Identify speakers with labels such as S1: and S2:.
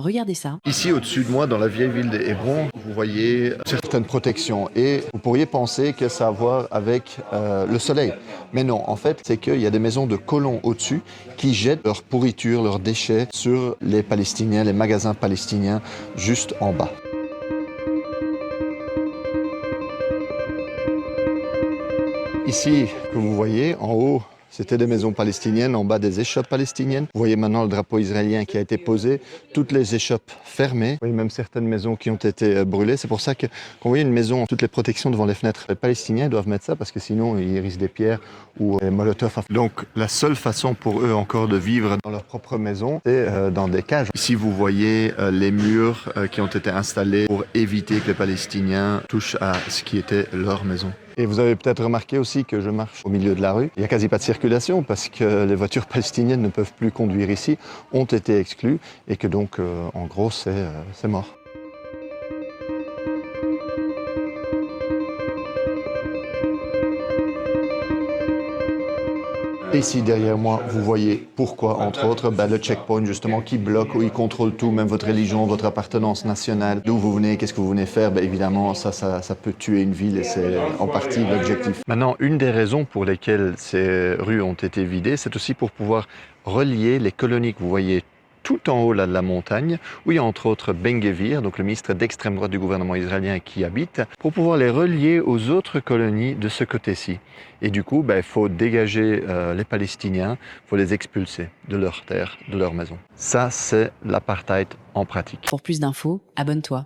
S1: Regardez ça.
S2: Ici, au-dessus de moi, dans la vieille ville d'Hébron, vous voyez certaines protections et vous pourriez penser que ça a à voir avec le soleil. Mais non, en fait, c'est qu'il y a des maisons de colons au-dessus qui jettent leur pourriture, leurs déchets sur les Palestiniens, les magasins palestiniens, juste en bas. Ici, que vous voyez, en haut, c'était des maisons palestiniennes, en bas des échoppes palestiniennes. Vous voyez maintenant le drapeau israélien qui a été posé, toutes les échoppes fermées. Vous voyez même certaines maisons qui ont été brûlées. C'est pour ça que quand vous voyez une maison, toutes les protections devant les fenêtres, les Palestiniens doivent mettre ça parce que sinon ils risquent des pierres ou des molotovs. Donc la seule façon pour eux encore de vivre dans leur propre maison, c'est dans des cages. Ici vous voyez les murs qui ont été installés pour éviter que les Palestiniens touchent à ce qui était leur maison. Et vous avez peut-être remarqué aussi que je marche au milieu de la rue. Il n'y a quasi pas de circulation parce que les voitures palestiniennes ne peuvent plus conduire ici, ont été exclues et que donc, en gros, c'est mort. Et ici, derrière moi, vous voyez pourquoi, entre autres, le checkpoint, justement, qui bloque, où il contrôle tout, même votre religion, votre appartenance nationale, d'où vous venez, qu'est-ce que vous venez faire. Évidemment, ça peut tuer une ville et c'est en partie l'objectif. Maintenant, une des raisons pour lesquelles ces rues ont été vidées, c'est aussi pour pouvoir relier les colonies que vous voyez tout en haut là, de la montagne, où il y a entre autres Ben-Gvir, donc le ministre d'extrême droite du gouvernement israélien qui habite, pour pouvoir les relier aux autres colonies de ce côté-ci. Et du coup, il faut dégager les Palestiniens, il faut les expulser de leurs terres, de leurs maisons. Ça, c'est l'apartheid en pratique.
S1: Pour plus d'infos, abonne-toi.